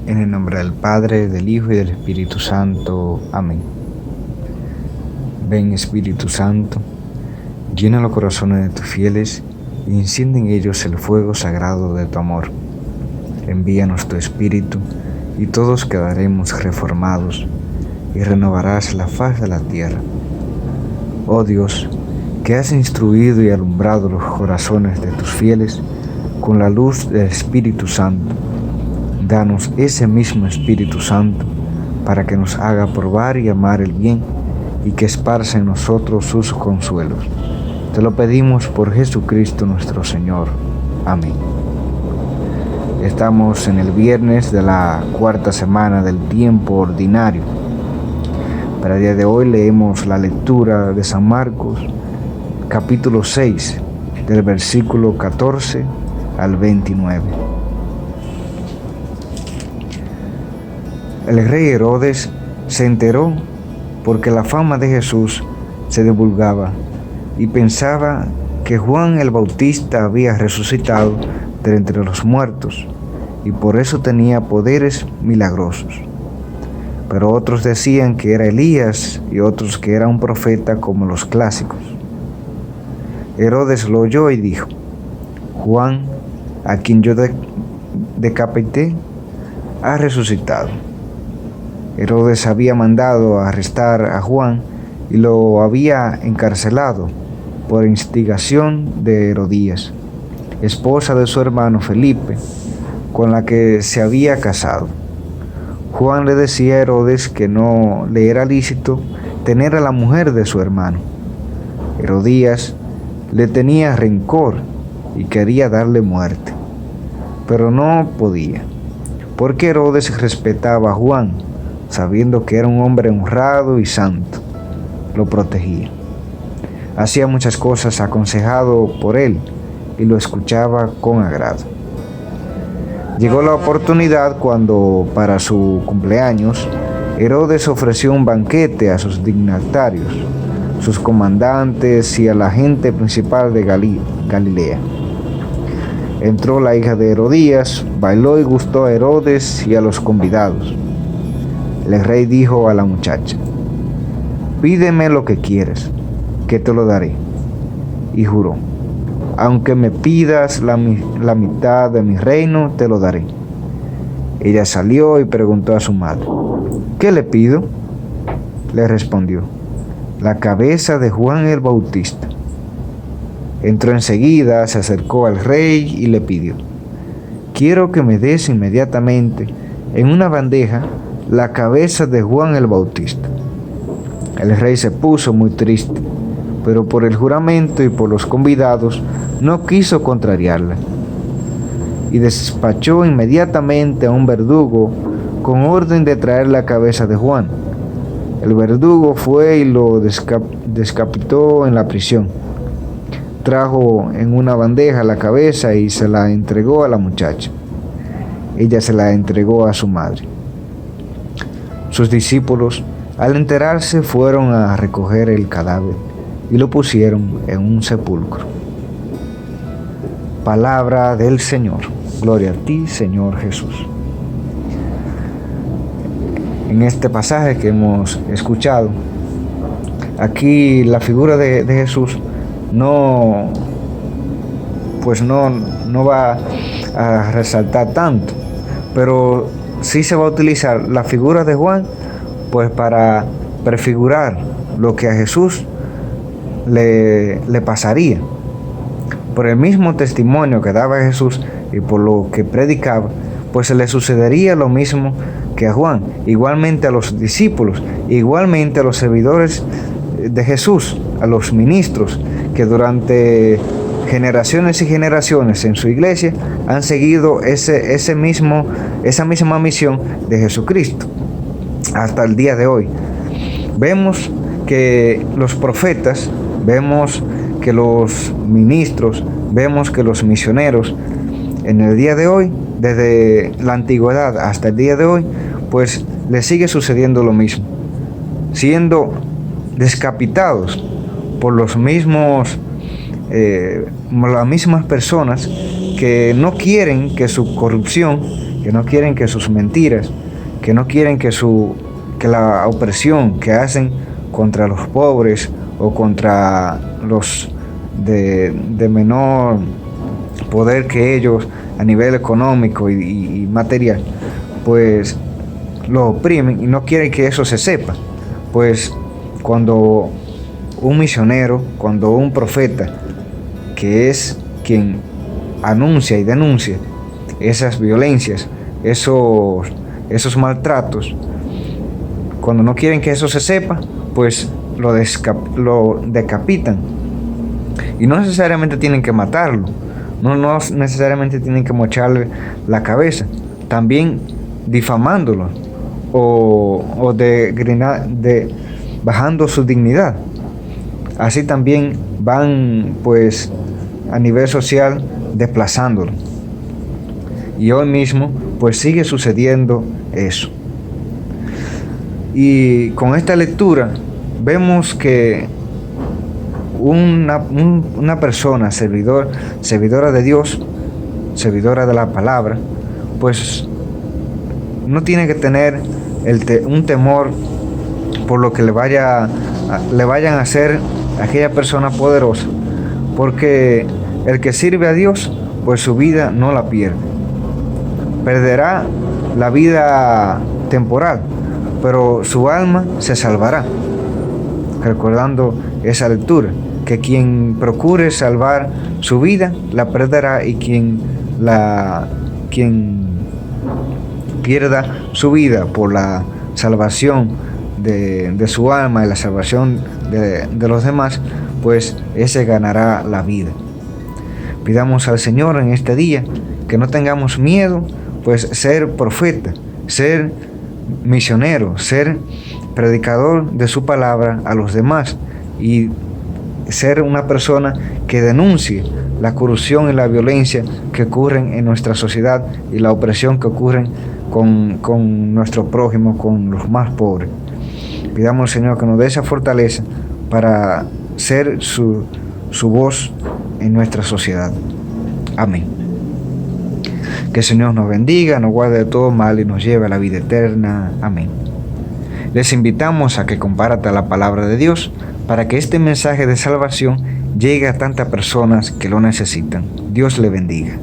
En el nombre del Padre, del Hijo y del Espíritu Santo. Amén. Ven, Espíritu Santo, llena los corazones de tus fieles y enciende en ellos el fuego sagrado de tu amor. Envíanos tu Espíritu y todos quedaremos reformados y renovarás la faz de la tierra. Oh Dios, que has instruido y alumbrado los corazones de tus fieles con la luz del Espíritu Santo, danos ese mismo Espíritu Santo para que nos haga probar y amar el bien y que esparza en nosotros sus consuelos. Te lo pedimos por Jesucristo nuestro Señor. Amén. Estamos en el viernes de la cuarta semana del tiempo ordinario. Para el día de hoy leemos la lectura de San Marcos, capítulo 6, del versículo 14 al 29. El rey Herodes se enteró porque la fama de Jesús se divulgaba y pensaba que Juan el Bautista había resucitado de entre los muertos y por eso tenía poderes milagrosos. Pero otros decían que era Elías y otros que era un profeta como los clásicos. Herodes lo oyó y dijo: Juan, a quien yo decapité, ha resucitado. Herodes había mandado arrestar a Juan y lo había encarcelado por instigación de Herodías, esposa de su hermano Felipe, con la que se había casado. Juan le decía a Herodes que no le era lícito tener a la mujer de su hermano. Herodías le tenía rencor y quería darle muerte, pero no podía, porque Herodes respetaba a Juan, sabiendo que era un hombre honrado y santo. Lo protegía. Hacía muchas cosas aconsejado por él y lo escuchaba con agrado. Llegó la oportunidad cuando, para su cumpleaños, Herodes ofreció un banquete a sus dignatarios, sus comandantes y a la gente principal de Galilea. Entró la hija de Herodías, bailó y gustó a Herodes y a los convidados. El rey dijo a la muchacha: pídeme lo que quieres, que te lo daré. Y juró: aunque me pidas la mitad de mi reino, te lo daré. Ella salió y preguntó a su madre: ¿qué le pido? Le respondió: la cabeza de Juan el Bautista. Entró enseguida, se acercó al rey y le pidió: quiero que me des inmediatamente en una bandeja la cabeza de Juan el Bautista. El rey se puso muy triste, pero por el juramento y por los convidados no quiso contrariarla, y despachó inmediatamente a un verdugo con orden de traer la cabeza de Juan. El verdugo fue y lo decapitó en la prisión. Trajo en una bandeja la cabeza y se la entregó a la muchacha. Ella se la entregó a su madre. Sus discípulos, al enterarse, fueron a recoger el cadáver y lo pusieron en un sepulcro. Palabra del Señor. Gloria a ti, Señor Jesús. En este pasaje que hemos escuchado, aquí la figura de Jesús no va a resaltar tanto, pero sí se va a utilizar la figura de Juan pues para prefigurar lo que a Jesús le pasaría. Por el mismo testimonio que daba Jesús y por lo que predicaba, pues se le sucedería lo mismo que a Juan, igualmente a los discípulos, igualmente a los servidores de Jesús, a los ministros que durante generaciones y generaciones en su iglesia han seguido esa misma misión de Jesucristo hasta el día de hoy. Vemos que los profetas, vemos que los ministros, vemos que los misioneros en el día de hoy, desde la antigüedad hasta el día de hoy, pues les sigue sucediendo lo mismo, siendo decapitados por las mismas personas que no quieren que su corrupción, que no quieren que sus mentiras, que no quieren que la opresión que hacen contra los pobres o contra los de menor poder que ellos a nivel económico y material, pues lo oprimen y no quieren que eso se sepa. Pues cuando un misionero, cuando un profeta, que es quien anuncia y denuncia esas violencias, esos maltratos, cuando no quieren que eso se sepa, pues lo decapitan. Y no necesariamente tienen que matarlo, no necesariamente tienen que mocharle la cabeza, también difamándolo o bajando su dignidad. Así también van, pues, a nivel social desplazándolo. Y hoy mismo, pues, sigue sucediendo eso. Y con esta lectura vemos que una persona servidora de Dios, servidora de la palabra, pues no tiene que tener un temor por lo que le vayan a hacer a aquella persona poderosa, porque el que sirve a Dios, pues su vida no la pierde. Perderá la vida temporal, pero su alma se salvará. Recordando esa lectura, que quien procure salvar su vida la perderá, y quien pierda su vida por la salvación de su alma y la salvación de los demás, pues ese ganará la vida. Pidamos al Señor en este día que no tengamos miedo, pues ser profeta, ser misionero, ser predicador de su palabra a los demás, y ser una persona que denuncie la corrupción y la violencia que ocurren en nuestra sociedad y la opresión que ocurren con nuestro prójimo, con los más pobres. Pidamos al Señor que nos dé esa fortaleza para ser su voz en nuestra sociedad. Amén. Que el Señor nos bendiga, nos guarde de todo mal y nos lleve a la vida eterna. Amén. Les invitamos a que compartan la palabra de Dios para que este mensaje de salvación llegue a tantas personas que lo necesitan. Dios le bendiga.